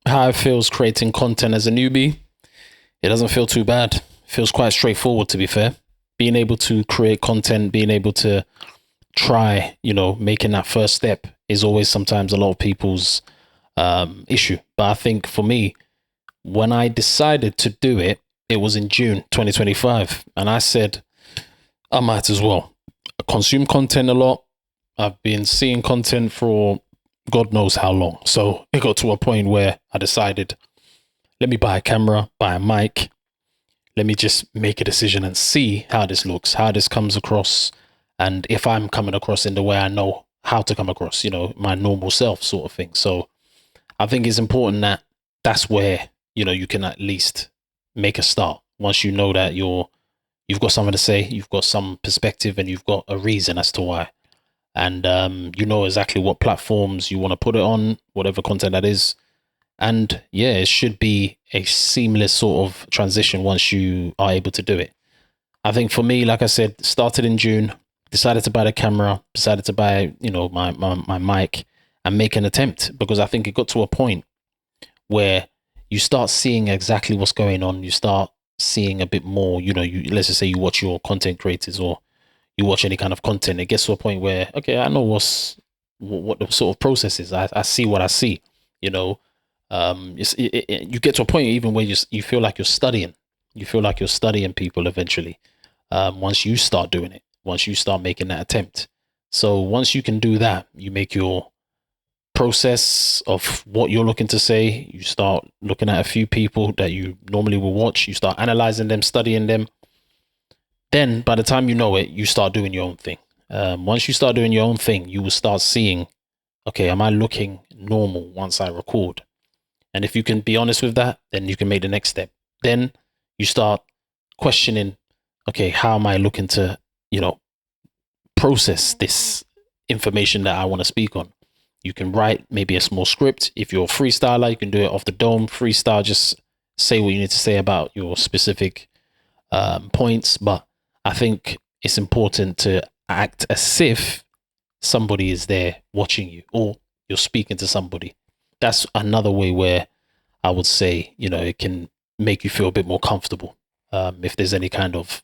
how it feels creating content as a newbie, it doesn't feel too bad. It feels quite straightforward, to be fair. Being able to create content, being able to try, making that first step is always sometimes a lot of people's issue. But I think for me, when I decided to do it, it was in June 2025. And I said, I might as well. I consume content a lot. I've been seeing content for God knows how long. So it got to a point where I decided, let me buy a camera, buy a mic. Let me just make a decision and see how this looks, how this comes across. And if I'm coming across in the way I know how to come across, my normal self sort of thing. So I think it's important that that's where, you can at least make a start. Once you know that you've got something to say, you've got some perspective, and you've got a reason as to why. And you know exactly what platforms you want to put it on, whatever content that is. And yeah, it should be a seamless sort of transition once you are able to do it. I think for me, like I said, started in June, decided to buy the camera, decided to buy, my mic and make an attempt, because I think it got to a point where you start seeing exactly what's going on. You start seeing a bit more, let's just say you watch your content creators or you watch any kind of content. It gets to a point where, okay, I know what the sort of process is. I see what I see, you get to a point even where you feel like you're studying. You feel like you're studying people eventually. Once you start doing it, once you start making that attempt. So once you can do that, you make your process of what you're looking to say. You start looking at a few people that you normally will watch. You start analyzing them, studying them. Then by the time you know it, you start doing your own thing. Once you start doing your own thing, you will start seeing, okay, am I looking normal once I record? And if you can be honest with that, then you can make the next step. Then you start questioning, okay, how am I looking to, process this information that I want to speak on? You can write maybe a small script. If you're a freestyler, you can do it off the dome, freestyle, just say what you need to say about your specific points. But I think it's important to act as if somebody is there watching you or you're speaking to somebody. That's another way where I would say, it can make you feel a bit more comfortable. If there's any kind of,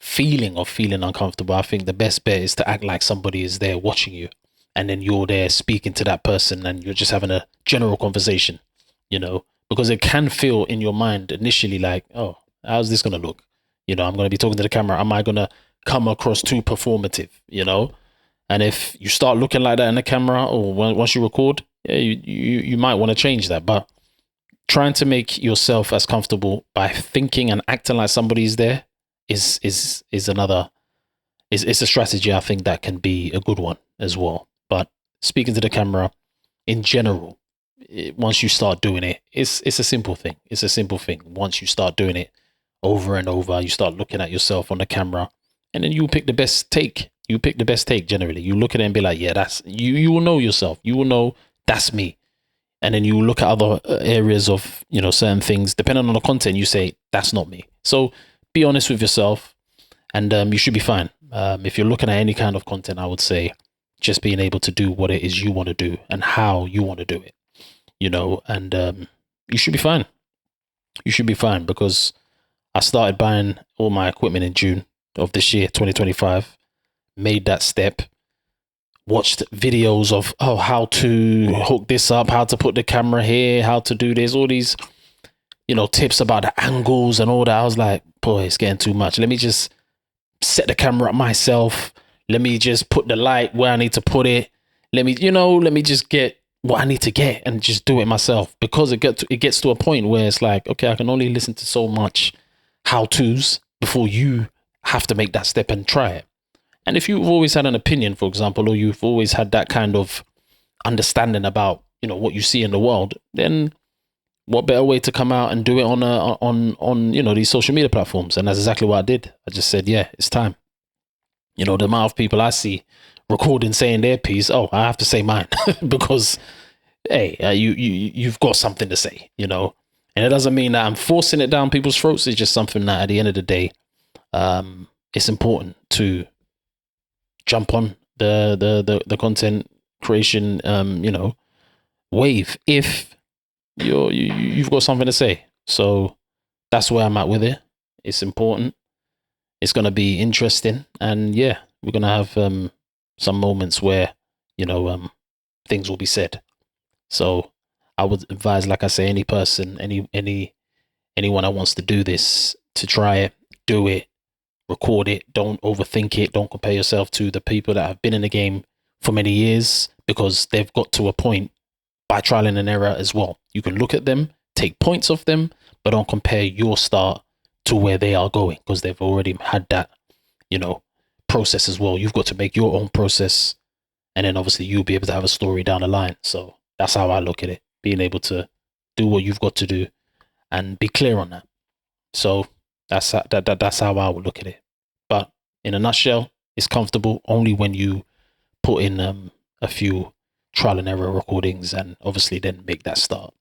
feeling of feeling uncomfortable, I think the best bet is to act like somebody is there watching you. And then you're there speaking to that person and you're just having a general conversation, because it can feel in your mind initially like, oh, how's this going to look? I'm going to be talking to the camera. Am I going to come across too performative, And if you start looking like that in the camera or once you record, yeah, you might want to change that. But trying to make yourself as comfortable by thinking and acting like somebody's there is another is a strategy I think that can be a good one as well. But speaking to the camera in general, once you start doing it, it's a simple thing. It's a simple thing. Once you start doing it over and over, you start looking at yourself on the camera, and then you pick the best take. You pick the best take generally. You look at it and be like, yeah, that's you. You will know yourself. You will know that's me. And then you look at other areas of, certain things, depending on the content, you say, that's not me. So be honest with yourself and you should be fine. If you're looking at any kind of content, I would say just being able to do what it is you want to do and how you want to do it, and you should be fine. You should be fine, because I started buying all my equipment in June of this year, 2025, made that step, watched videos of, how to hook this up, how to put the camera here, how to do this, all these, tips about the angles and all that. I was like, boy, it's getting too much. Let me just set the camera up myself. Let me just put the light where I need to put it. Let me just get what I need to get and just do it myself, because it gets to a point where it's like, okay, I can only listen to so much how-tos before you have to make that step and try it. And if you've always had an opinion, for example, or you've always had that kind of understanding about, what you see in the world, then what better way to come out and do it on these social media platforms? And that's exactly what I did. I just said, yeah, it's time. The amount of people I see recording, saying their piece, I have to say mine because, hey, you've got something to say, And it doesn't mean that I'm forcing it down people's throats. It's just something that at the end of the day, it's important to jump on the content creation, wave if you've got something to say. So that's where I'm at with it. It's important. It's gonna be interesting, and yeah, we're gonna have some moments where you know things will be said. So I would advise, like I say, any person, anyone that wants to do this, to try it, do it, record it. Don't overthink it. Don't compare yourself to the people that have been in the game for many years, because they've got to a point by trial and error as well. You can look at them, take points off them, but don't compare your start to where they are going, because they've already had that, you know, process as well. You've got to make your own process, and then obviously you'll be able to have a story down the line. So that's how I look at it. Being able to do what you've got to do and be clear on that. So that's how I would look at it. But in a nutshell, it's comfortable only when you put in a few trial and error recordings, and obviously then make that start.